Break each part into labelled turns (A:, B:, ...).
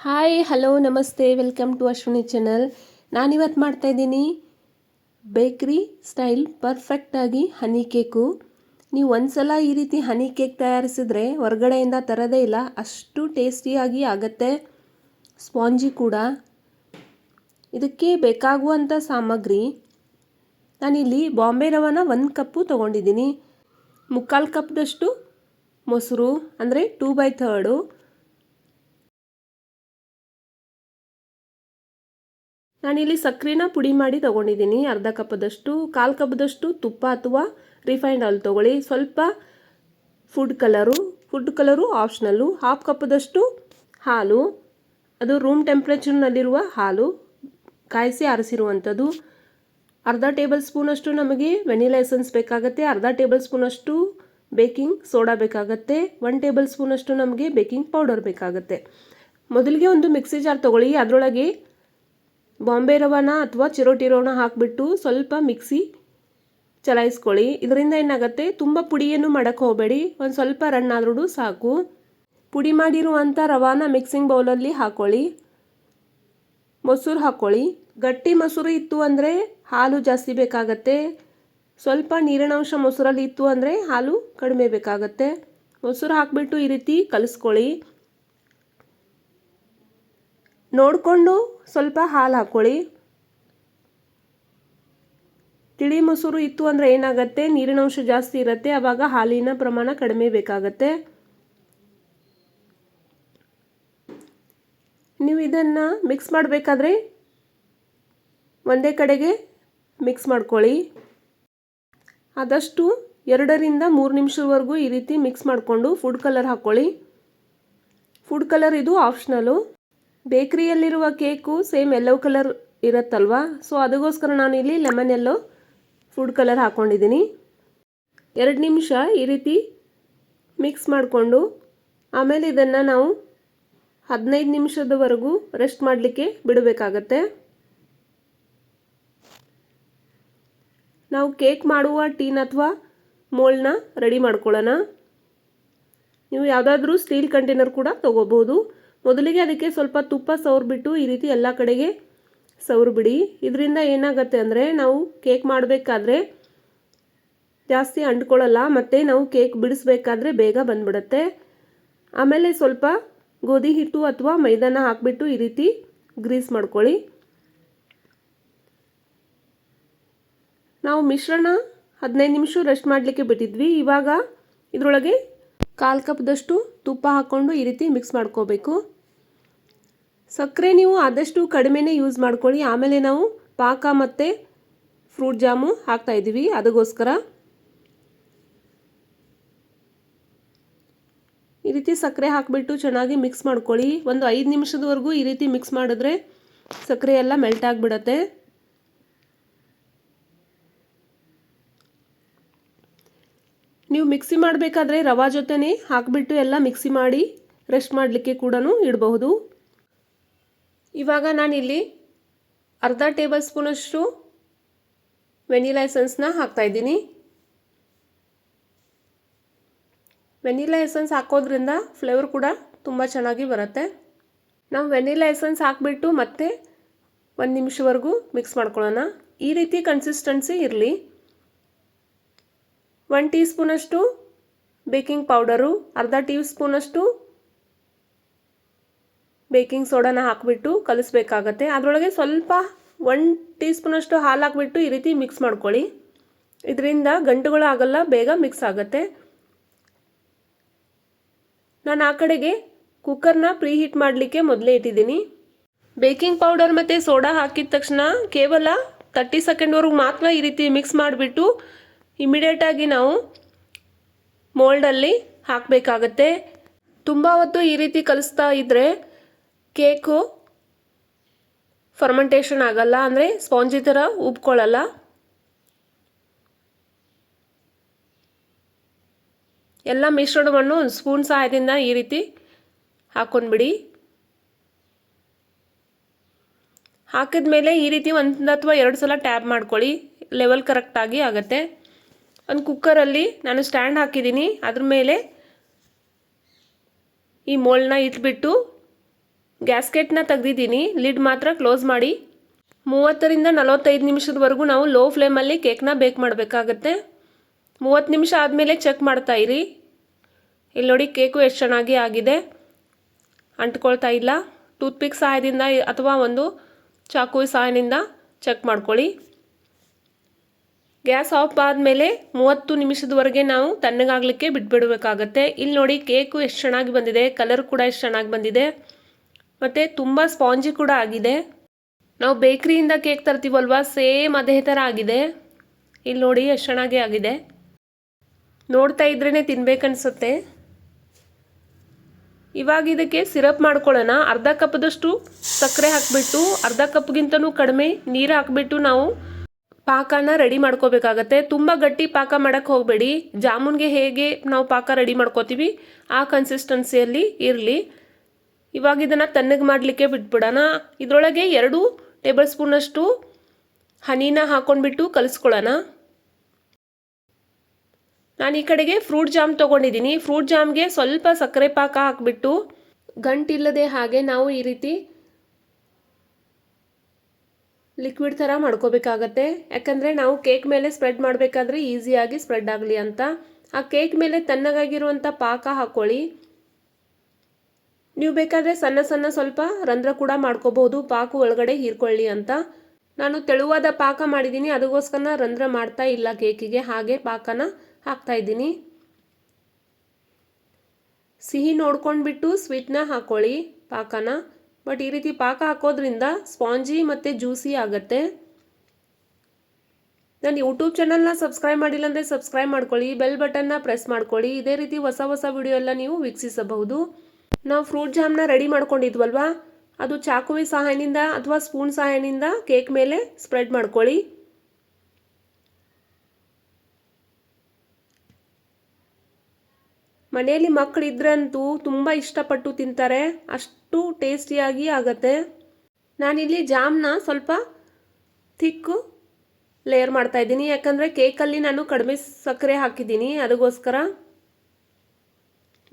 A: Hi hello ನಮಸ್ತೆ welcome to Ashwini channel. ನಾನಿವತ್ತು ಮಾಡ್ತಾಯಿದ್ದೀನಿ ಬೇಕ್ರಿ ಸ್ಟೈಲ್ ಪರ್ಫೆಕ್ಟಾಗಿ ಹನಿ ಕೇಕು. ನೀವು ಒಂದ್ಸಲ ಈ ರೀತಿ ಹನಿ ಕೇಕ್ ತಯಾರಿಸಿದ್ರೆ ಹೊರಗಡೆಯಿಂದ ತರೋದೇ ಇಲ್ಲ, ಅಷ್ಟು ಟೇಸ್ಟಿಯಾಗಿ ಆಗುತ್ತೆ, ಸ್ಪಾಂಜಿ ಕೂಡ. ಇದಕ್ಕೆ ಬೇಕಾಗುವಂಥ ಸಾಮಗ್ರಿ, ನಾನಿಲ್ಲಿ ಬಾಂಬೆ ರವಾನ 1 ಕಪ್ಪು ತೊಗೊಂಡಿದ್ದೀನಿ. 3/4 ಕಪ್ದಷ್ಟು ಮೊಸರು ಅಂದರೆ 2/3. ನಾನಿಲ್ಲಿ ಸಕ್ಕರೆನ ಪುಡಿ ಮಾಡಿ ತೊಗೊಂಡಿದ್ದೀನಿ ಅರ್ಧ ಕಪ್ಪದಷ್ಟು. 1/4 ಕಪ್ದಷ್ಟು ತುಪ್ಪ ಅಥವಾ ರಿಫೈನ್ಡ್ ಆಯಿಲ್ ತೊಗೊಳ್ಳಿ. ಸ್ವಲ್ಪ ಫುಡ್ ಕಲರು ಆಪ್ಷನಲ್ಲು. 1/2 ಕಪ್ದಷ್ಟು ಹಾಲು, ಅದು ರೂಮ್ ಟೆಂಪ್ರೇಚರ್ನಲ್ಲಿರುವ ಹಾಲು, ಕಾಯಿಸಿ ಆರಿಸಿರುವಂಥದ್ದು. ಅರ್ಧ ಟೇಬಲ್ ಸ್ಪೂನಷ್ಟು ನಮಗೆ ವೆನಿಲಾ ಎಸೆನ್ಸ್ ಬೇಕಾಗುತ್ತೆ. ಅರ್ಧ ಟೇಬಲ್ ಸ್ಪೂನಷ್ಟು ಬೇಕಿಂಗ್ ಸೋಡಾ ಬೇಕಾಗುತ್ತೆ. 1 ಟೇಬಲ್ ಸ್ಪೂನಷ್ಟು ನಮಗೆ ಬೇಕಿಂಗ್ ಪೌಡರ್ ಬೇಕಾಗುತ್ತೆ. ಮೊದಲಿಗೆ ಒಂದು ಮಿಕ್ಸಿ ಜಾರ್ ತೊಗೊಳ್ಳಿ. ಅದರೊಳಗೆ ಬಾಂಬೆ ರವಾನ ಅಥವಾ ಚಿರೋಟಿ ರವಾನ ಹಾಕಿಬಿಟ್ಟು ಸ್ವಲ್ಪ ಮಿಕ್ಸಿ ಚಲಾಯಿಸ್ಕೊಳ್ಳಿ. ಇದರಿಂದ ಏನಾಗುತ್ತೆ, ತುಂಬ ಪುಡಿಯನ್ನು ಮಾಡೋಕ್ಕೆ ಹೋಗಬೇಡಿ, ಒಂದು ಸ್ವಲ್ಪ ರನ್ ಆದ್ರೂ ಸಾಕು. ಪುಡಿ ಮಾಡಿರುವಂಥ ರವಾನ ಮಿಕ್ಸಿಂಗ್ ಬೌಲಲ್ಲಿ ಹಾಕ್ಕೊಳ್ಳಿ. ಮೊಸರು ಹಾಕ್ಕೊಳ್ಳಿ. ಗಟ್ಟಿ ಮೊಸರು ಇತ್ತು ಅಂದರೆ ಹಾಲು ಜಾಸ್ತಿ ಬೇಕಾಗತ್ತೆ. ಸ್ವಲ್ಪ ನೀರಿನಂಶ ಮೊಸರಲ್ಲಿ ಇತ್ತು ಅಂದರೆ ಹಾಲು ಕಡಿಮೆ ಬೇಕಾಗತ್ತೆ. ಮೊಸರು ಹಾಕಿಬಿಟ್ಟು ಈ ರೀತಿ ಕಲಿಸ್ಕೊಳ್ಳಿ. ನೋಡಿಕೊಂಡು ಸ್ವಲ್ಪ ಹಾಲು ಹಾಕ್ಕೊಳ್ಳಿ. ತಿಳಿ ಮೊಸರು ಇತ್ತು ಅಂದರೆ ಏನಾಗುತ್ತೆ, ನೀರಿನಂಶ ಜಾಸ್ತಿ ಇರುತ್ತೆ, ಆವಾಗ ಹಾಲಿನ ಪ್ರಮಾಣ ಕಡಿಮೆ ಬೇಕಾಗತ್ತೆ. ನೀವು ಇದನ್ನು ಮಿಕ್ಸ್ ಮಾಡಬೇಕಾದ್ರೆ ಒಂದೇ ಕಡೆಗೆ ಮಿಕ್ಸ್ ಮಾಡ್ಕೊಳ್ಳಿ. ಆದಷ್ಟು 2ರಿಂದ 3 ನಿಮಿಷದವರೆಗೂ ಈ ರೀತಿ ಮಿಕ್ಸ್ ಮಾಡಿಕೊಂಡು ಫುಡ್ ಕಲರ್ ಹಾಕ್ಕೊಳ್ಳಿ. ಫುಡ್ ಕಲರ್ ಇದು ಆಪ್ಷನಲ್ಲು. ಬೇಕ್ರಿಯಲ್ಲಿರುವ ಕೇಕು ಸೇಮ್ ಯೆಲ್ಲೋ ಕಲರ್ ಇರುತ್ತಲ್ವ, ಸೊ ಅದಕ್ಕೋಸ್ಕರ ನಾನು ಇಲ್ಲಿ ಲೆಮನ್ ಯೆಲ್ಲೋ ಫುಡ್ ಕಲರ್ ಹಾಕ್ಕೊಂಡಿದ್ದೀನಿ. 2 ನಿಮಿಷ ಈ ರೀತಿ ಮಿಕ್ಸ್ ಮಾಡಿಕೊಂಡು ಆಮೇಲೆ ಇದನ್ನು ನಾವು 15 ನಿಮಿಷದವರೆಗೂ ರೆಸ್ಟ್ ಮಾಡಲಿಕ್ಕೆ ಬಿಡಬೇಕಾಗತ್ತೆ. ನಾವು ಕೇಕ್ ಮಾಡುವ ಟೀನ್ ಅಥವಾ ಮೋಲ್ಡ್ನ ರೆಡಿ ಮಾಡ್ಕೊಳ್ಳೋಣ. ನೀವು ಯಾವುದಾದ್ರೂ ಸ್ಟೀಲ್ ಕಂಟೈನರ್ ಕೂಡ ತೊಗೋಬೋದು. ಮೊದಲಿಗೆ ಅದಕ್ಕೆ ಸ್ವಲ್ಪ ತುಪ್ಪ ಸವರ್ಬಿಟ್ಟು ಈ ರೀತಿ ಎಲ್ಲ ಕಡೆಗೆ ಸವರ್ಬಿಡಿ. ಇದರಿಂದ ಏನಾಗುತ್ತೆ ಅಂದರೆ ನಾವು ಕೇಕ್ ಮಾಡಬೇಕಾದ್ರೆ ಜಾಸ್ತಿ ಅಂಟ್ಕೊಳ್ಳಲ್ಲ, ಮತ್ತು ನಾವು ಕೇಕ್ ಬಿಡಿಸ್ಬೇಕಾದ್ರೆ ಬೇಗ ಬಂದ್ಬಿಡುತ್ತೆ. ಆಮೇಲೆ ಸ್ವಲ್ಪ ಗೋಧಿ ಹಿಟ್ಟು ಅಥವಾ ಮೈದಾನ ಹಾಕಿಬಿಟ್ಟು ಈ ರೀತಿ ಗ್ರೀಸ್ ಮಾಡ್ಕೊಳ್ಳಿ. ನಾವು ಮಿಶ್ರಣ 15 ನಿಮಿಷ ರೆಸ್ಟ್ ಮಾಡಲಿಕ್ಕೆ ಬಿಟ್ಟಿದ್ವಿ. ಇವಾಗ ಇದರೊಳಗೆ 1/4 ಕಪ್ದಷ್ಟು ತುಪ್ಪ ಹಾಕ್ಕೊಂಡು ಈ ರೀತಿ ಮಿಕ್ಸ್ ಮಾಡ್ಕೋಬೇಕು. ಸಕ್ಕರೆ ನೀವು ಆದಷ್ಟು ಕಡಿಮೆನೇ ಯೂಸ್ ಮಾಡ್ಕೊಳ್ಳಿ. ಆಮೇಲೆ ನಾವು ಪಾಕ ಮತ್ತು ಫ್ರೂಟ್ ಜಾಮು ಹಾಕ್ತಾಯಿದ್ದೀವಿ, ಅದಕ್ಕೋಸ್ಕರ ಈ ರೀತಿ ಸಕ್ಕರೆ ಹಾಕಿಬಿಟ್ಟು ಚೆನ್ನಾಗಿ ಮಿಕ್ಸ್ ಮಾಡ್ಕೊಳ್ಳಿ. ಒಂದು 5 ನಿಮಿಷದವರೆಗೂ ಈ ರೀತಿ ಮಿಕ್ಸ್ ಮಾಡಿದ್ರೆ ಸಕ್ಕರೆ ಎಲ್ಲ ಮೆಲ್ಟ್ ಆಗಿಬಿಡತ್ತೆ. ನೀವು ಮಿಕ್ಸಿ ಮಾಡಬೇಕಾದ್ರೆ ರವಾ ಜೊತೆನೇ ಹಾಕಿಬಿಟ್ಟು ಎಲ್ಲ ಮಿಕ್ಸಿ ಮಾಡಿ ರೆಸ್ಟ್ ಮಾಡಲಿಕ್ಕೆ ಕೂಡ ಇಡಬಹುದು. ಇವಾಗ ನಾನಿಲ್ಲಿ ಅರ್ಧ ಟೇಬಲ್ ಸ್ಪೂನಷ್ಟು ವೆನಿಲಾ ಎಸೆನ್ಸ್ನ ಹಾಕ್ತಾಯಿದ್ದೀನಿ. ವೆನಿಲಾ ಎಸೆನ್ಸ್ ಹಾಕೋದ್ರಿಂದ ಫ್ಲೇವರ್ ಕೂಡ ತುಂಬ ಚೆನ್ನಾಗಿ ಬರುತ್ತೆ. ನಾವು ವೆನಿಲಾ ಎಸೆನ್ಸ್ ಹಾಕಿಬಿಟ್ಟು ಮತ್ತೆ 1 ನಿಮಿಷವರೆಗೂ ಮಿಕ್ಸ್ ಮಾಡ್ಕೊಳ್ಳೋಣ. ಈ ರೀತಿ ಕನ್ಸಿಸ್ಟೆನ್ಸಿ ಇರಲಿ. 1 ಟೀ ಸ್ಪೂನಷ್ಟು ಬೇಕಿಂಗ್ ಪೌಡರು, ಅರ್ಧ ಟೀ ಸ್ಪೂನಷ್ಟು ಬೇಕಿಂಗ್ ಸೋಡಾನ ಹಾಕಿಬಿಟ್ಟು ಕಲಿಸ್ಬೇಕಾಗತ್ತೆ. ಅದರೊಳಗೆ ಸ್ವಲ್ಪ 1 ಟೀ ಸ್ಪೂನಷ್ಟು ಹಾಲು ಹಾಕಿಬಿಟ್ಟು ಈ ರೀತಿ ಮಿಕ್ಸ್ ಮಾಡ್ಕೊಳ್ಳಿ. ಇದರಿಂದ ಗಂಟುಗಳು ಆಗಲ್ಲ, ಬೇಗ ಮಿಕ್ಸ್ ಆಗುತ್ತೆ. ನಾನು ಆ ಕಡೆಗೆ ಕುಕ್ಕರ್ನ ಪ್ರೀ ಹೀಟ್ ಮಾಡಲಿಕ್ಕೆ ಮೊದಲೇ ಇಟ್ಟಿದ್ದೀನಿ. ಬೇಕಿಂಗ್ ಪೌಡರ್ ಮತ್ತು ಸೋಡಾ ಹಾಕಿದ ತಕ್ಷಣ ಕೇವಲ 30 ಸೆಕೆಂಡ್ವರೆಗೂ ಮಾತ್ರ ಈ ರೀತಿ ಮಿಕ್ಸ್ ಮಾಡಿಬಿಟ್ಟು ಇಮಿಡಿಯೇಟಾಗಿ ನಾವು ಮೋಲ್ಡಲ್ಲಿ ಹಾಕಬೇಕಾಗತ್ತೆ. ತುಂಬ ಹೊತ್ತು ಈ ರೀತಿ ಕಲಿಸ್ತಾ ಇದ್ದರೆ ಕೇಕು ಫರ್ಮೆಂಟೇಷನ್ ಆಗಲ್ಲ, ಅಂದರೆ ಸ್ಪಾಂಜಿ ಥರ ಉಬ್ಕೊಳ್ಳಲ್ಲ. ಎಲ್ಲ ಮಿಶ್ರಣವನ್ನು ಒಂದು ಸ್ಪೂನ್ ಸಹಾಯದಿಂದ ಈ ರೀತಿ ಹಾಕ್ಕೊಂಡ್ಬಿಡಿ. ಹಾಕಿದ ಮೇಲೆ ಈ ರೀತಿ 1 ಅಥವಾ 2 ಸಲ ಟ್ಯಾಪ್ ಮಾಡ್ಕೊಳ್ಳಿ, ಲೆವೆಲ್ ಕರೆಕ್ಟಾಗಿ ಆಗುತ್ತೆ. ಒಂದು ಕುಕ್ಕರಲ್ಲಿ ನಾನು ಸ್ಟ್ಯಾಂಡ್ ಹಾಕಿದ್ದೀನಿ, ಅದ್ರ ಮೇಲೆ ಈ ಮೋಲ್ಡ್ನ ಇಟ್ಬಿಟ್ಟು ಗ್ಯಾಸ್ಕೆಟ್ನ ತೆಗೆದಿದ್ದೀನಿ, ಲಿಡ್ ಮಾತ್ರ ಕ್ಲೋಸ್ ಮಾಡಿ 30ರಿಂದ 45 ನಿಮಿಷದವರೆಗೂ ನಾವು ಲೋ ಫ್ಲೇಮಲ್ಲಿ ಕೇಕ್ನ ಬೇಕ್ ಮಾಡಬೇಕಾಗತ್ತೆ. 30 ನಿಮಿಷ ಆದಮೇಲೆ ಚೆಕ್ ಮಾಡ್ತಾ ಇರಿ. ಇಲ್ಲಿ ನೋಡಿ ಕೇಕು ಎಷ್ಟು ಚೆನ್ನಾಗಿ ಆಗಿದೆ, ಅಂಟ್ಕೊಳ್ತಾ ಇಲ್ಲ. ಟೂತ್ಪಿಕ್ ಸಹಾಯದಿಂದ ಅಥವಾ ಒಂದು ಚಾಕು ಸಹಾಯದಿಂದ ಚೆಕ್ ಮಾಡ್ಕೊಳ್ಳಿ. ಗ್ಯಾಸ್ ಆಫ್ ಆದಮೇಲೆ 30 ನಿಮಿಷದವರೆಗೆ ನಾವು ತಣ್ಣಗಾಗಲಿಕ್ಕೆ ಬಿಟ್ಬಿಡಬೇಕಾಗತ್ತೆ. ಇಲ್ಲಿ ನೋಡಿ ಕೇಕು ಎಷ್ಟು ಚೆನ್ನಾಗಿ ಬಂದಿದೆ, ಕಲರ್ ಕೂಡ ಎಷ್ಟು ಚೆನ್ನಾಗಿ ಬಂದಿದೆ ಮತ್ತು ತುಂಬ ಸ್ಪಾಂಜಿ ಕೂಡ ಆಗಿದೆ. ನಾವು ಬೇಕ್ರಿಯಿಂದ ಕೇಕ್ ತರ್ತೀವಲ್ವ, ಸೇಮ್ ಅದೇ ಥರ ಆಗಿದೆ. ಇಲ್ಲಿ ನೋಡಿ ಎಷ್ಟು ಚೆನ್ನಾಗಿ ಆಗಿದೆ, ನೋಡ್ತಾ ಇದ್ರೇ ತಿನ್ಬೇಕನ್ಸುತ್ತೆ. ಇವಾಗ ಇದಕ್ಕೆ ಸಿರಪ್ ಮಾಡ್ಕೊಳ್ಳೋಣ. ಅರ್ಧ ಕಪ್ದಷ್ಟು ಸಕ್ಕರೆ ಹಾಕಿಬಿಟ್ಟು ಅರ್ಧ ಕಪ್ಗಿಂತನೂ ಕಡಿಮೆ ನೀರು ಹಾಕಿಬಿಟ್ಟು ನಾವು ಪಾಕನ ರೆಡಿ ಮಾಡ್ಕೋಬೇಕಾಗತ್ತೆ. ತುಂಬ ಗಟ್ಟಿ ಪಾಕ ಮಾಡೋಕ್ಕೆ ಹೋಗಬೇಡಿ. ಜಾಮೂನ್ಗೆ ಹೇಗೆ ನಾವು ಪಾಕ ರೆಡಿ ಮಾಡ್ಕೋತೀವಿ ಆ ಕನ್ಸಿಸ್ಟೆನ್ಸಿಯಲ್ಲಿ ಇರಲಿ. ಇವಾಗ ಇದನ್ನು ತಣ್ಣಗೆ ಮಾಡಲಿಕ್ಕೆ ಬಿಟ್ಬಿಡೋಣ. ಇದರೊಳಗೆ 2 ಟೇಬಲ್ ಸ್ಪೂನಷ್ಟು ಹನಿನ ಹಾಕ್ಕೊಂಡ್ಬಿಟ್ಟು ಕಲಿಸ್ಕೊಳ್ಳೋಣ. ನಾನು ಈ ಕಡೆಗೆ ಫ್ರೂಟ್ ಜಾಮ್ ತೊಗೊಂಡಿದ್ದೀನಿ. ಫ್ರೂಟ್ ಜಾಮ್ಗೆ ಸ್ವಲ್ಪ ಸಕ್ಕರೆ ಪಾಕ ಹಾಕಿಬಿಟ್ಟು ಗಂಟಿಲ್ಲದೆ ಹಾಗೆ ನಾವು ಈ ರೀತಿ ಲಿಕ್ವಿಡ್ ಥರ ಮಾಡ್ಕೋಬೇಕಾಗತ್ತೆ. ಯಾಕಂದರೆ ನಾವು ಕೇಕ್ ಮೇಲೆ ಸ್ಪ್ರೆಡ್ ಮಾಡಬೇಕಾದ್ರೆ ಈಸಿಯಾಗಿ ಸ್ಪ್ರೆಡ್ ಆಗಲಿ ಅಂತ. ಆ ಕೇಕ್ ಮೇಲೆ ತಣ್ಣಗಾಗಿರುವಂಥ ಪಾಕ ಹಾಕ್ಕೊಳ್ಳಿ. ನೀವು ಬೇಕಾದರೆ ಸಣ್ಣ ಸಣ್ಣ ಸ್ವಲ್ಪ ರಂಧ್ರ ಕೂಡ ಮಾಡ್ಕೋಬಹುದು, ಪಾಕ ಒಳಗಡೆ ಹೀರ್ಕೊಳ್ಳಿ ಅಂತ. ನಾನು ತೆಳುವಾದ ಪಾಕ ಮಾಡಿದ್ದೀನಿ, ಅದಕ್ಕೋಸ್ಕರ ರಂಧ್ರ ಮಾಡ್ತಾ ಇಲ್ಲ ಕೇಕಿಗೆ, ಹಾಗೆ ಪಾಕನ ಹಾಕ್ತಾ ಇದ್ದೀನಿ. ಸಿಹಿ ನೋಡ್ಕೊಂಡ್ಬಿಟ್ಟು ಸ್ವೀಟ್ನ ಹಾಕ್ಕೊಳ್ಳಿ ಪಾಕನ. ಬಟ್ ಈ ರೀತಿ ಪಾಕ ಹಾಕೋದ್ರಿಂದ ಸ್ಪಾಂಜಿ ಮತ್ತು ಜ್ಯೂಸಿ ಆಗುತ್ತೆ. ನನ್ನ ಯೂಟ್ಯೂಬ್ ಚಾನಲ್ನ ಸಬ್ಸ್ಕ್ರೈಬ್ ಮಾಡಿಲ್ಲ ಅಂದರೆ ಸಬ್ಸ್ಕ್ರೈಬ್ ಮಾಡ್ಕೊಳ್ಳಿ, ಬೆಲ್ ಬಟನ್ನ ಪ್ರೆಸ್ ಮಾಡ್ಕೊಳ್ಳಿ. ಇದೇ ರೀತಿ ಹೊಸ ಹೊಸ ವಿಡಿಯೋ ಎಲ್ಲ ನೀವು ವೀಕ್ಷಿಸಬಹುದು. ನಾವು ಫ್ರೂಟ್ ಜಾಮ್ನ ರೆಡಿ ಮಾಡ್ಕೊಂಡಿದ್ವಲ್ವ, ಅದು ಚಾಕುವಿ ಸಹಾಯದಿಂದ ಅಥವಾ ಸ್ಪೂನ್ ಸಹಾಯದಿಂದ ಕೇಕ್ ಮೇಲೆ ಸ್ಪ್ರೆಡ್ ಮಾಡ್ಕೊಳ್ಳಿ. ಮನೆಯಲ್ಲಿ ಮಕ್ಕಳಿದ್ರಂತೂ ತುಂಬ ಇಷ್ಟಪಟ್ಟು ತಿಂತಾರೆ, ಅಷ್ಟು ಟೇಸ್ಟಿಯಾಗಿ ಆಗುತ್ತೆ. ನಾನಿಲ್ಲಿ ಜಾಮ್ನ ಸ್ವಲ್ಪ ಥಿಕ್ಕು ಲೇಯರ್ ಮಾಡ್ತಾಯಿದ್ದೀನಿ, ಯಾಕಂದರೆ ಕೇಕಲ್ಲಿ ನಾನು ಕಡಿಮೆ ಸಕ್ಕರೆ ಹಾಕಿದ್ದೀನಿ ಅದಕ್ಕೋಸ್ಕರ.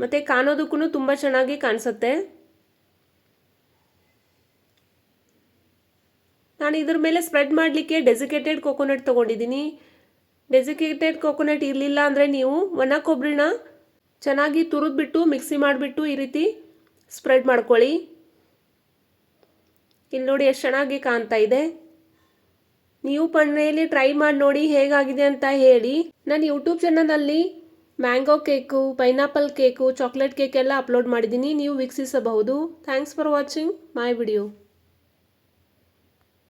A: ಮತ್ತು ಕಾಣೋದಕ್ಕೂ ತುಂಬ ಚೆನ್ನಾಗಿ ಕಾಣಿಸುತ್ತೆ. ನಾನು ಇದ್ರ ಮೇಲೆ ಸ್ಪ್ರೆಡ್ ಮಾಡಲಿಕ್ಕೆ ಡೆಸಿಕೇಟೆಡ್ ಕೋಕೋನಟ್ ತೊಗೊಂಡಿದ್ದೀನಿ. ಡೆಸಿಕೇಟೆಡ್ ಕೋಕೋನಟ್ ಇರಲಿಲ್ಲ ಅಂದರೆ ನೀವು ಒಣ ಕೊಬ್ಬರಿನ ಚೆನ್ನಾಗಿ ತುರಿದ್ಬಿಟ್ಟು ಮಿಕ್ಸಿ ಮಾಡಿಬಿಟ್ಟು ಈ ರೀತಿ ಸ್ಪ್ರೆಡ್ ಮಾಡ್ಕೊಳ್ಳಿ. ಇಲ್ಲಿ ನೋಡಿ ಎಷ್ಟು ಚೆನ್ನಾಗಿ ಕಾಣ್ತಾ ಇದೆ. ನೀವು ಮನೆಯಲ್ಲಿ ಟ್ರೈ ಮಾಡಿ ನೋಡಿ ಹೇಗಾಗಿದೆ ಅಂತ ಹೇಳಿ. ನಾನು ಯೂಟ್ಯೂಬ್ ಚಾನಲಲ್ಲಿ mango cake, pineapple cake, chocolate cake ಎಲ್ಲ ಅಪ್ಲೋಡ್ ಮಾಡಿದ್ದೀನಿ, ನೀವು ವೀಕ್ಷಿಸಬಹುದು. Thanks for watching my video.